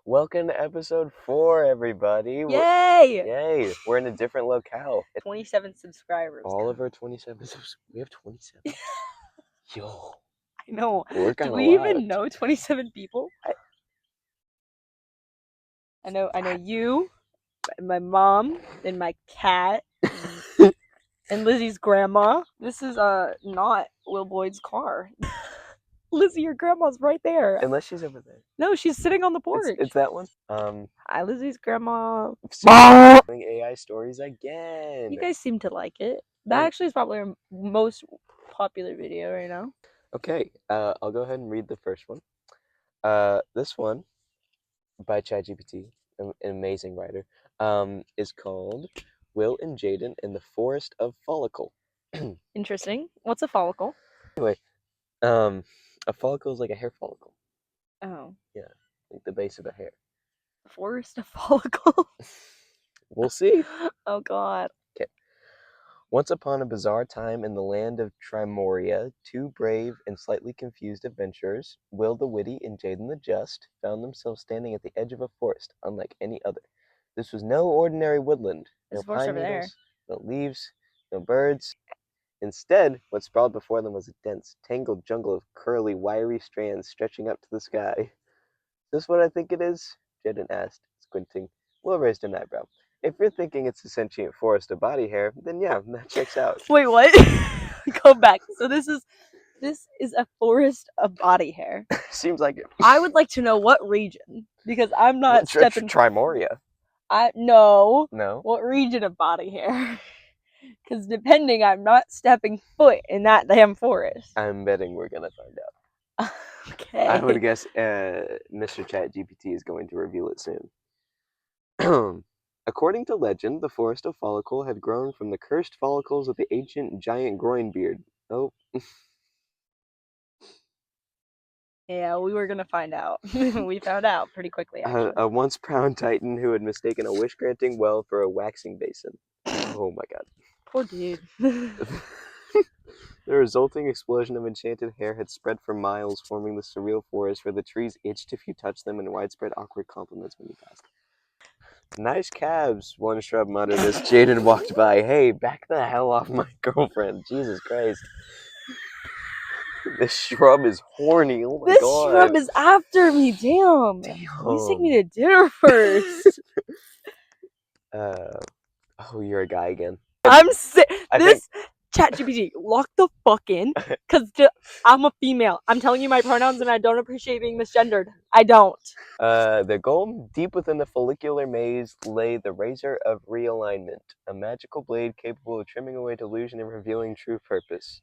Welcome to episode 4, everybody. Yay! Yay! We're in a different locale. 27 subscribers. All of our 27 we have 27. Yo. I know. We're Do kinda we even lot. know 27 people? I know you, my mom, and my cat, and Lizzie's grandma. This is not Will Boyd's car. Lizzie, your grandma's right there. Unless she's over there. No, she's sitting on the porch. It's that one. Hi, Lizzie's grandma. Doing AI stories again. You guys seem to like it. That actually is probably our most popular video right now. Okay, I'll go ahead and read the first one. This one by ChatGPT, an amazing writer, is called Will and Jaden in the Forest of Follicle. Interesting. What's a follicle? Anyway, a follicle is like a hair follicle. Oh. Yeah, like the base of a hair. Forest of follicle. We'll see. Oh God. Okay. Once upon a bizarre time in the land of Trimoria, two brave and slightly confused adventurers, Will the Witty and Jaden the Just, found themselves standing at the edge of a forest unlike any other. This was no ordinary woodland. No pine needles, no leaves, no birds. Instead, what sprawled before them was a dense, tangled jungle of curly, wiry strands stretching up to the sky. Is this what I think it is? Jaden asked, squinting. Will raised an eyebrow. If you're thinking it's a sentient forest of body hair, then yeah, that checks out. Wait, what? Go back. So this is a forest of body hair. Seems like it. I would like to know what region, because I'm not stepping. Trimoria. No. No. What region of body hair? Because depending, I'm not stepping foot in that damn forest. I'm betting we're gonna find out. Okay. I would guess Mr. ChatGPT is going to reveal it soon. According to legend, the Forest of Follicle had grown from the cursed follicles of the ancient giant groinbeard. Oh. Yeah, we were gonna find out. We found out pretty quickly, actually. A once proud titan who had mistaken a wish-granting well for a waxing basin. Oh my god. Poor dude. The resulting explosion of enchanted hair had spread for miles, forming the surreal forest where the trees itched if you touched them and widespread awkward compliments when you passed. Nice calves, one shrub muttered as Jaden walked by. Hey, back the hell off my girlfriend. Jesus Christ. This shrub is horny. Oh my god. This shrub is after me. Damn. Please take me to dinner first. Oh, you're a guy again. I'm sick. ChatGPT, lock the fuck in, because I'm a female. I'm telling you my pronouns, and I don't appreciate being misgendered. I don't. The goal deep within the follicular maze lay the razor of realignment, a magical blade capable of trimming away delusion and revealing true purpose.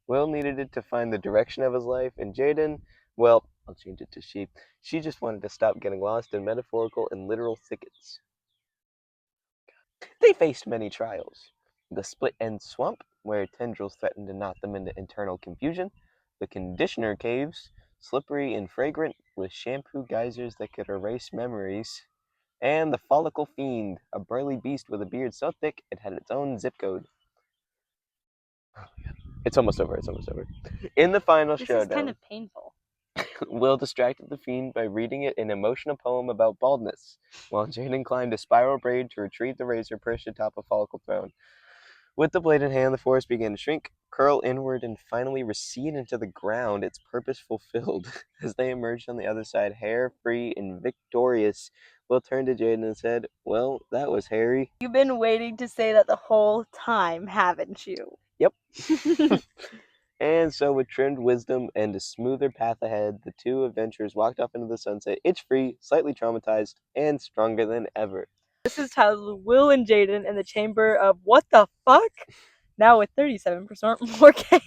Will needed it to find the direction of his life, and Jaden, well, I'll change it to she. She just wanted to stop getting lost in metaphorical and literal thickets. They faced many trials. The split-end swamp, where tendrils threatened to knot them into internal confusion. The conditioner caves, slippery and fragrant, with shampoo geysers that could erase memories. And the follicle fiend, a burly beast with a beard so thick it had its own zip code. Oh my god. It's almost over. In the final showdown, this is kind of painful. Will distracted the fiend by reading it an emotional poem about baldness, while Jaden climbed a spiral braid to retrieve the razor perched atop a follicle throne. With the blade in hand, the forest began to shrink, curl inward, and finally recede into the ground, its purpose fulfilled. As they emerged on the other side, hair-free and victorious, Will turned to Jaden and said, well, that was hairy. You've been waiting to say that the whole time, haven't you? Yep. And so, with trimmed wisdom and a smoother path ahead, the two adventurers walked off into the sunset, itch-free, slightly traumatized, and stronger than ever. This is titled Will and Jaden in the Chamber of What the Fuck? Now with 37% more chaos.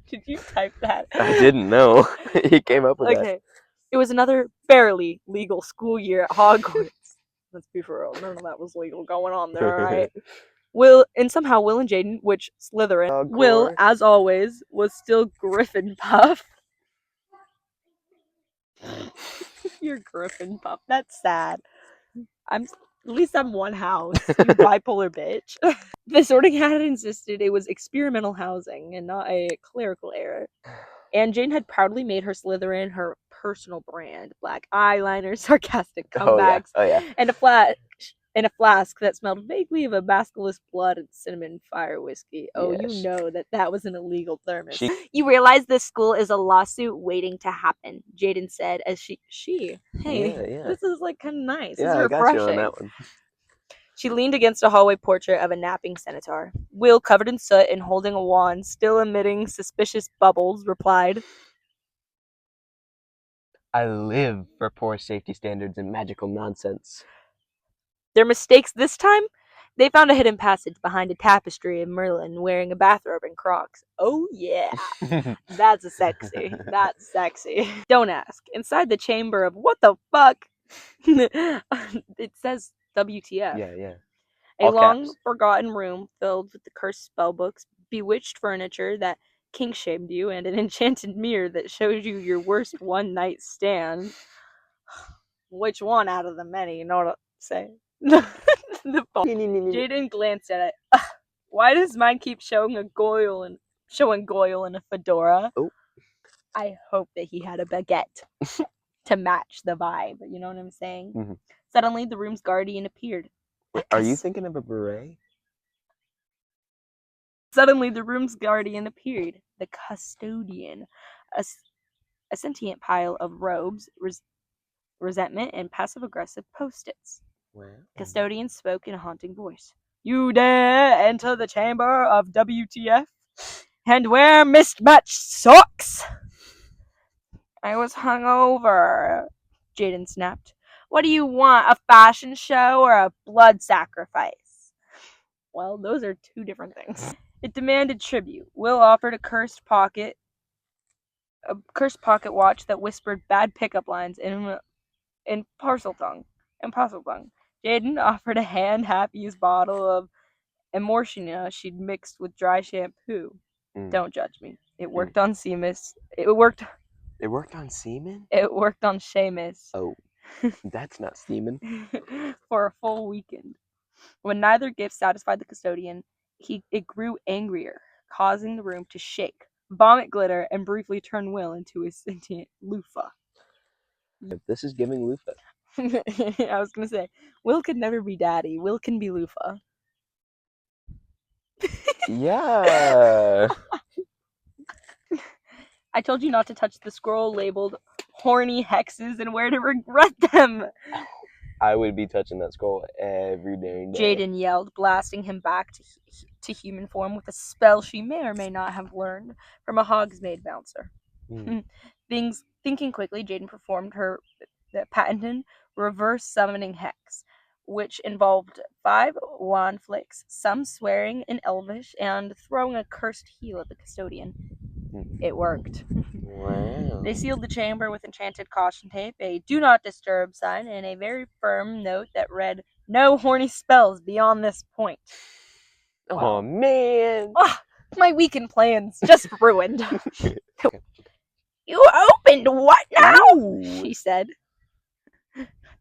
Did you type that? I didn't know. He came up with that. Okay. It was another barely legal school year at Hogwarts. Let's be for real. None of that was legal going on there, alright? Somehow Will and Jaden, which Slytherin, Hogwarts. Will, as always, was still Griffin Puff. You're Griffin Puff. That's sad. At least I'm one house, you bipolar bitch. The sorting hat had insisted it was experimental housing and not a clerical error. And Jane had proudly made her Slytherin her personal brand. Black eyeliner, sarcastic Oh yeah. comebacks, Oh yeah. and a flask that smelled vaguely of a basilisk blood and cinnamon fire whiskey. Oh, you Yes. know that was an illegal thermos. She. You realize this school is a lawsuit waiting to happen, Jaden said as hey, Yeah. Yeah. this is like kind of nice. This is Yeah. I got you on refreshing. that one. She leaned against a hallway portrait of a napping centaur. Will, covered in soot and holding a wand, still emitting suspicious bubbles, replied, I live for poor safety standards and magical nonsense. their mistakes this time? They found a hidden passage behind a tapestry of Merlin wearing a bathrobe and Crocs. Oh yeah, that's sexy. That's sexy. Don't ask. Inside the chamber of what the fuck? It says WTF. Yeah. Yeah. A All long caps. forgotten room filled with the cursed spellbooks, bewitched furniture that kink shamed you, and an enchanted mirror that shows you your worst one night stand. Which one out of the many, you know what I'm saying? The phone. Jaden glanced at it. Why does mine keep showing Goyle in a fedora? Oh. I hope that he had a baguette to match the vibe. You know what I'm saying? Mm-hmm. Suddenly, the room's guardian appeared. Wait, are you thinking of a beret? Suddenly, the room's guardian appeared. The custodian, a sentient pile of robes, resentment, and passive-aggressive post-its. Well. Custodian spoke in a haunting voice. You dare enter the chamber of WTF and wear mismatched socks? I was hungover, Jaden snapped. What do you want, a fashion show or a blood sacrifice? Well, those are two different things. It demanded tribute. Will offered a cursed pocket watch that whispered bad pickup lines in parcel tongue. Jaden offered a hand half-used bottle of Emortiona she'd mixed with dry shampoo. Don't judge me. It worked on Seamus. It worked on semen? It worked on Seamus. Oh, that's not semen. For a full weekend. When neither gift satisfied the custodian, it grew angrier, causing the room to shake, vomit glitter, and briefly turn Will into a sentient loofah. This is giving loofah. I was gonna say, Will could never be daddy. Will can be loofah. Yeah. I told you not to touch the scroll labeled horny hexes and where to regret them. I would be touching that scroll every day. Jaden yelled, blasting him back to human form with a spell she may or may not have learned from a Hogsmeade bouncer. Thinking quickly, Jaden performed her patented reverse summoning hex, which involved 5 wand flicks, some swearing in Elvish, and throwing a cursed heel at the custodian. It worked. Wow. They sealed the chamber with enchanted caution tape, a do not disturb sign, and a very firm note that read, no horny spells beyond this point. Oh, man. My weekend plans just ruined. You opened what now? Ooh. She said.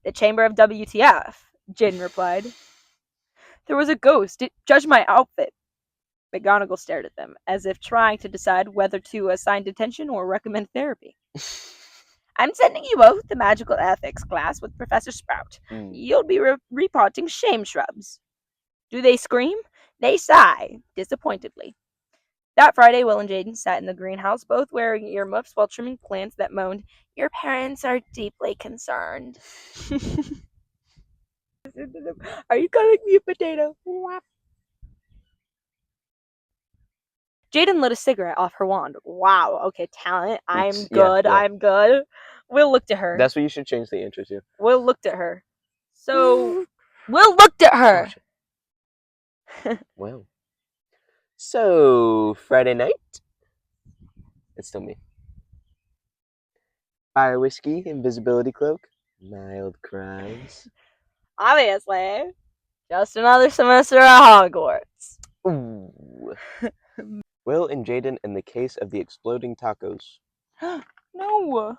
The chamber of WTF, Jin replied. There was a ghost. It judged my outfit. McGonagall stared at them, as if trying to decide whether to assign detention or recommend therapy. I'm sending you both to magical ethics class with Professor Sprout. You'll be repotting shame shrubs. Do they scream? They sigh, disappointedly. That Friday, Will and Jaden sat in the greenhouse, both wearing earmuffs while trimming plants that moaned, your parents are deeply concerned. Are you calling me a potato? Jaden lit a cigarette off her wand. Wow, okay, talent. I'm good. Yeah. I'm good. Will looked at her. That's what you should change the intro to. Will looked at her. So, Will looked at her. Oh, well. So, Friday night? It's still me. Fire whiskey, invisibility cloak, mild crimes. Obviously. Just another semester at Hogwarts. Ooh. Will and Jaden in the case of the exploding tacos. No.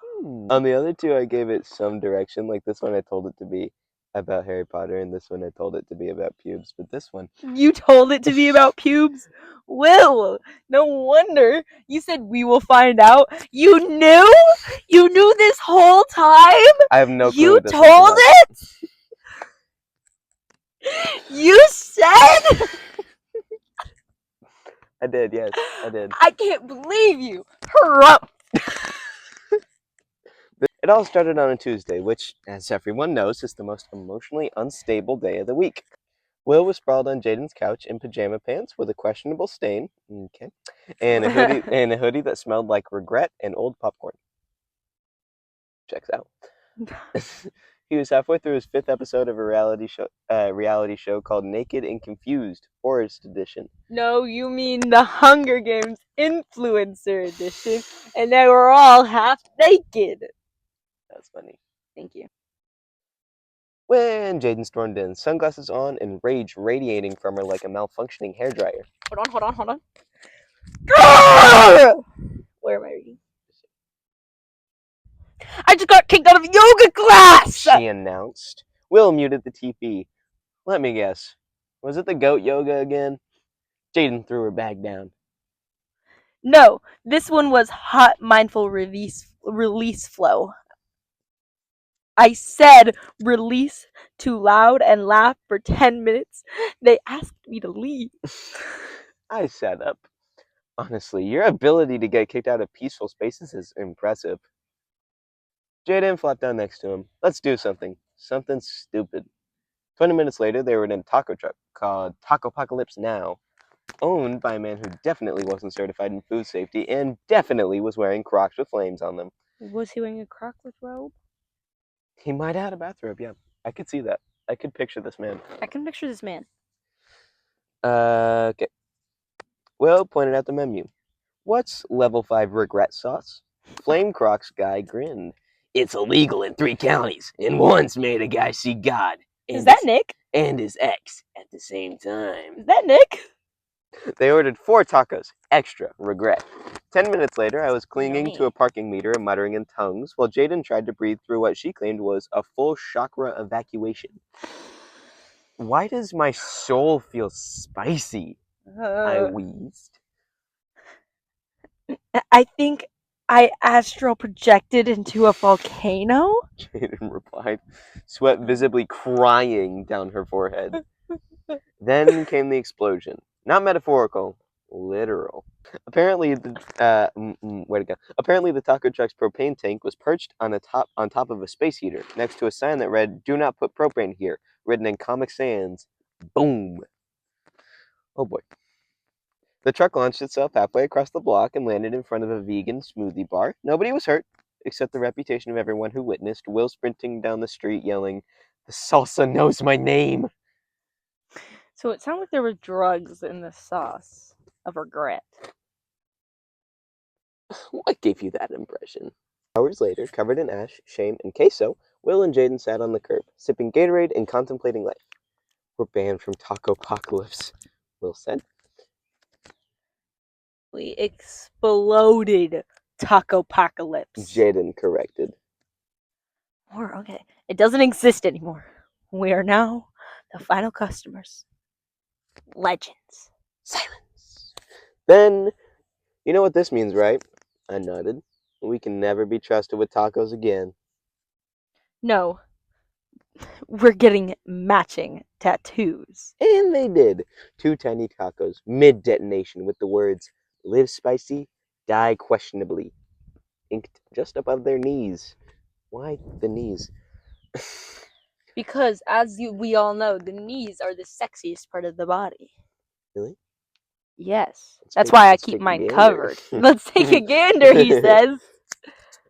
On the other two, I gave it some direction. Like this one, I told it to be about Harry Potter, and this one I told it to be about pubes, but this one, You told it to be about pubes? Will, no wonder. You said we will find out. You knew? You knew this whole time? I have no clue You what this one's told about. it? You said? I did, yes, I did. I can't believe you. Hurry up. It all started on a Tuesday, which, as everyone knows, is the most emotionally unstable day of the week. Will was sprawled on Jaden's couch in pajama pants with a questionable stain, okay, and a hoodie that smelled like regret and old popcorn. Checks out. He was halfway through his fifth episode of a reality show called Naked and Confused, Forest Edition. No, you mean the Hunger Games Influencer Edition, and they were all half naked. That's funny. Thank you. When Jaden stormed in, sunglasses on and rage radiating from her like a malfunctioning hairdryer. Hold on. Where am I reading? I just got kicked out of yoga class! She announced. Will muted the TV. Let me guess. Was it the goat yoga again? Jaden threw her bag down. No, this one was hot mindful release flow. I said release too loud and laugh for 10 minutes. They asked me to leave. I sat up. Honestly, your ability to get kicked out of peaceful spaces is impressive. Jaden flopped down next to him. Let's do something. Something stupid. 20 minutes later, they were in a taco truck called Taco Apocalypse Now, owned by a man who definitely wasn't certified in food safety and definitely was wearing Crocs with flames on them. Was he wearing a crockless robe? He might have had a bathrobe, yeah. I could see that. I could picture this man. I can picture this man. Okay. Will pointed out the menu. What's level 5 regret sauce? Flame Crocs guy grinned. It's illegal in 3 counties, and once made a guy see God. Is that Nick? And his ex at the same time. Is that Nick? They ordered 4 tacos, extra regret. 10 minutes later, I was clinging Yummy. to a parking meter and muttering in tongues, while Jaden tried to breathe through what she claimed was a full chakra evacuation. Why does my soul feel spicy? I wheezed. I think I astral projected into a volcano. Jaden replied, sweat visibly crying down her forehead. Then came the explosion. Not metaphorical, literal. Apparently, way to go. Apparently, the taco truck's propane tank was perched on top of a space heater, next to a sign that read "Do not put propane here," written in Comic Sans. Boom. Oh boy. The truck launched itself halfway across the block and landed in front of a vegan smoothie bar. Nobody was hurt, except the reputation of everyone who witnessed Will sprinting down the street yelling, "The salsa knows my name!" So it sounded like there were drugs in the sauce of regret. What gave you that impression? Hours later, covered in ash, shame, and queso, Will and Jaden sat on the curb, sipping Gatorade and contemplating life. We're banned from Taco Apocalypse, Will said. We exploded Taco Apocalypse. Jaden corrected. Okay. It doesn't exist anymore. We are now the final customers. Legends. Silence. Then, you know what this means, right? I nodded. We can never be trusted with tacos again. No. We're getting matching tattoos. And they did. 2 tiny tacos, mid-detonation, with the words, "Live spicy, die questionably," inked just above their knees. Why the knees? Because, we all know, the knees are the sexiest part of the body. Really? Yes. That's why I keep mine covered. Let's take a gander, he says.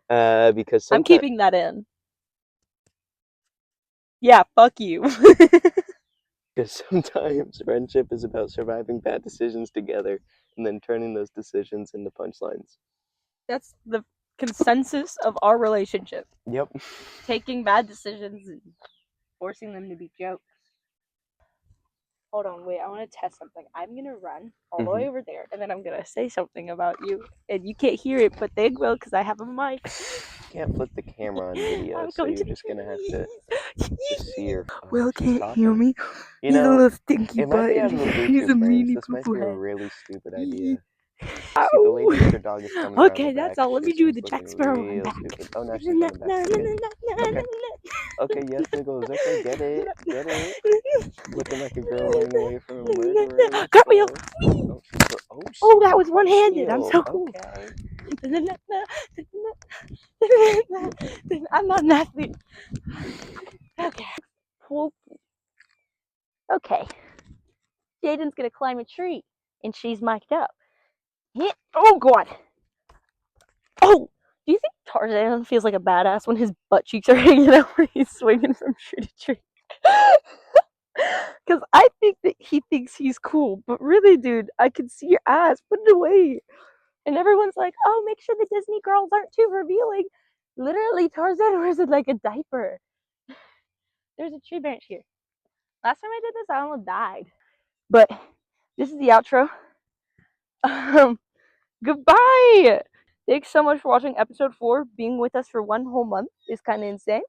Because I'm keeping that in. Yeah, fuck you. Because sometimes friendship is about surviving bad decisions together and then turning those decisions into punchlines. That's the consensus of our relationship. Yep. Taking bad decisions and forcing them to be jokes. Hold on, wait, I want to test something. I'm going to run all the way over there, and then I'm going to say something about you. And you can't hear it, but they will because I have a mic. You can't flip the camera on video, so you're just going to have to... Just see her. Oh, Will she's can't hear talking. me. You He's a know, little stinky it might butt. be out of the He's a Bluetooth range. meanie This poo might poo be a head. really stupid idea. See, the lady Ow. with her dog is coming around the Okay, back. that's all. Let me This do one's the looking Jack Sparrow one real back. stupid. Oh, now she's running back. Okay. Okay. Okay, yes, Nicholas. Okay, get it. Get it. Looking like a girl running away from a murderer. Let's Cartwheel. go. Oh, oh, Oh, that was one-handed. I'm cartwheel. so cool. Okay. I'm not an athlete. Okay. Okay. Jaden's gonna climb a tree, and she's mic'd up. Hit. Oh God. Oh. Do you think Tarzan feels like a badass when his butt cheeks are hanging out when he's swinging from tree to tree? Because I think that he thinks he's cool, but really, dude, I can see your ass. Put it away. And everyone's like, "Oh, make sure the Disney girls aren't too revealing." Literally, Tarzan wears it like a diaper. There's a tree branch here. Last time I did this, I almost died. But this is the outro. Goodbye. Thanks so much for watching episode 4. Being with us for 1 whole month is kind of insane.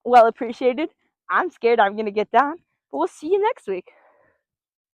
Well appreciated. I'm scared I'm gonna get down, but we'll see you next week.